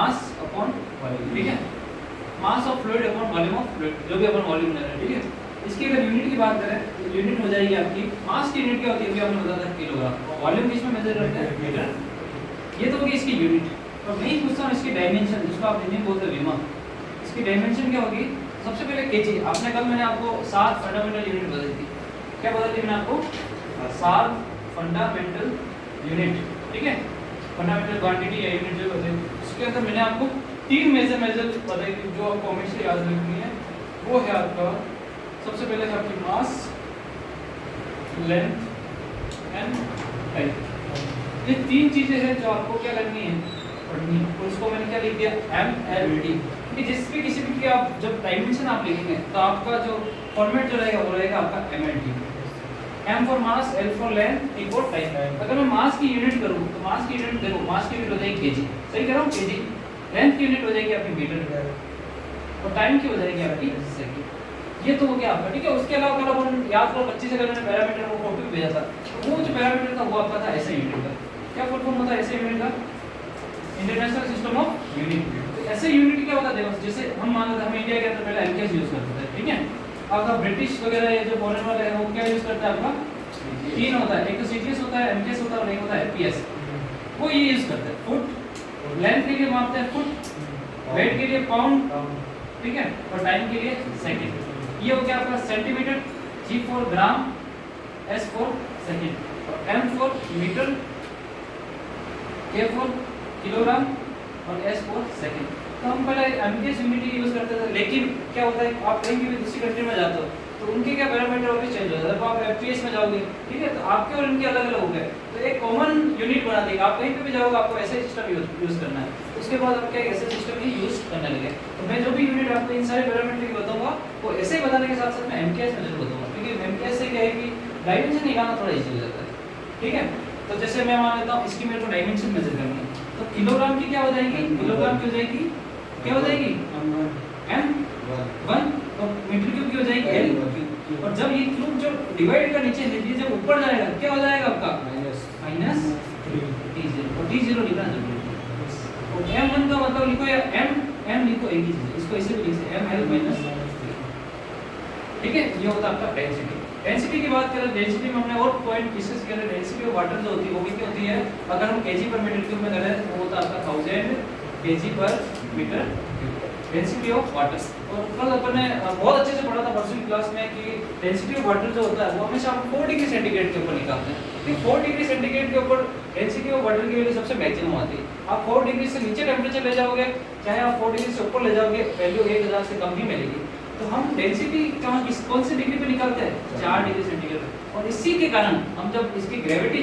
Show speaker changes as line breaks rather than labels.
Mass upon volume, ठीक है, mass of fluid upon volume of fluid, जो भी अपन वॉल्यूम ले रहे हैं, ठीक है। इसकी अगर यूनिट की बात करें तो यूनिट हो जाएगी आपकी, मास की यूनिट क्या होती है, अभी आपने बताया था किलोग्राम, वॉल्यूम किस में मेजर करते हैं, मीटर, ये तो होगी इसकी यूनिट। और मैं ही पूछता हूँ इसकी डायमेंशन, जिसको आप हिंदी में बोलते हैं विमा, इसकी डायमेंशन क्या होगी। सबसे पहले केजी, आपने कल मैंने आपको 7 फंडामेंटल यूनिट बताई थी, क्या बताई थी मैंने आपको, 7 फंडामेंटल यूनिट, ठीक है, फंडामेंटल क्वांटिटी या यूनिट जो बताई, उसके अंदर मैंने आपको 3 मेजर बताई थी जो आपको हमेशा याद रखनी है। वो है आपका, सबसे पहले है आपकी मास, लेंथ एंड हाइट, ये 3 चीजें हैं जो आपको क्या करनी है, पढ़नी है। और उसको मैंने क्या लिख दिया, MLT, कि जिस भी किसी भी की आप जब डायमेंशन आप लिखेंगे तो आपका जो फॉर्मेट जो रहेगा वो रहेगा आपका MLT, M for mass, L for length, T for time. अगर मैं मास की यूनिट करूं तो मास की यूनिट देखो, मास की यूनिट हो जाएगी केजी, सही कह रहा हूं, केजी, लेंथ की यूनिट हो जाएगी आपकी मीटर, और टाइम की हो जाएगी आपकी सेकंड। ये तो हो गया आपका, ठीक है। उसके अलावा कल अपन याद करो 25 सेकंड में पैरामीटर वो फोटो भेजा था, तो वो जो पैरामीटर था वो आपका था ऐसे यूनिट का, क्या फुल फॉर्म होता है ऐसे यूनिट का, इंटरनेशनल सिस्टम ऑफ यूनिट। तो ऐसे यूनिट क्या होता है, देखो जैसे हम मान लेते हैं हम इंडिया के अंदर पहले एमकेएस यूज करते थे, ठीक है। आपका ब्रिटिश वगैरह ये जो फॉरेन वाले हैं वो क्या यूज करते हैं, आपका 3 होता है, एक तो सीजीएस होता है, एमकेएस होता है, और एक होता है एफपीएस, वो ये यूज करते हैं। फुट, लेंथ के लिए मापते हैं फुट, वेट के लिए पाउंड, ठीक है, और टाइम के लिए सेकंड। ये हो गया आपका centimetre, G for gram, S for second, M for metre, K for kilogram, और S फॉर सेकंड। तो हम पहले एमकेएस यूनिट यूज करते थे, लेकिन क्या होता है आप कहीं भी दूसरी कंट्री में जाते हो तो उनके क्या पैरामीटर वो भी चेंज हो जाता है। तो आप एफपीएस में जाओगे, ठीक है, तो आपके और इनके अलग अलग हो गए, तो एक कॉमन यूनिट बना देगा। आप कहीं पे भी जाओगे आपको ऐसे सिस्टम यूज करना है, उसके बाद आप क्या ऐसे सिस्टम ही यूज करने लगे। तो मैं जो भी यूनिट आपको इन सारे पैरामीटर की बताऊंगा वो ऐसे ही बताने के साथ साथ मैं एमकेएस में जरूर बताऊंगा, क्योंकि एमकेएस से क्या है कि डायमेंशन निकालना थोड़ा इजी हो जाता है, ठीक है। तो जैसे मैं मान लेता हूँ इसकी मेरे को डायमेंशन मेजर करनी है, तो किलोग्राम की क्या हो जाएगी, किलोग्राम की हो जाएगी, क्या हो जाएगी, M1, और मीटर क्यूब की हो जाएगी L, और जब ये क्यूब जो डिवाइड का नीचे है ये जब ऊपर जाएगा क्या हो जाएगा आपका माइनस T0, और T0 लिखना जरूरी है। और M1 का मतलब लिखो या M लिखो, एक ही चीज है, इसको ऐसे भी लिख सकते हैं ML माइनस, ठीक है। ये होता है आपका डेंसिटी। डेंसिटी की बात करें, डेंसिटी में हमने और पॉइंट डिस्कस किया, डेंसिटी ऑफ वाटर जो होती है वो भी क्या होती है, अगर हम केजी पर मीटर क्यूब में करें तो वो होता है आपका 1000 KG per metre cube, density of water. और कल अपन ने बहुत अच्छे से पढ़ा था परसों की क्लास में कि डेंसिटी ऑफ वाटर जो होता है वो हमेशा हम 4 डिग्री सेंटीग्रेड के ऊपर निकालते हैं, ठीक। 4 डिग्री सेंटीग्रेड के ऊपर डेंसिटी ऑफ वाटर की वैल्यू सबसे मैक्सिमम आती है। आप 4 डिग्री से नीचे टेम्परेचर ले जाओगे, चाहे आप 4 डिग्री से ऊपर ले जाओगे, वैल्यू 1000 से कम ही मिलेगी। तो हम डेंसिटी कहाँ कौन सी डिग्री पे निकालते हैं, 4 डिग्री सेंटीग्रेड। और इसी के कारण हम जब इसकी ग्रेविटी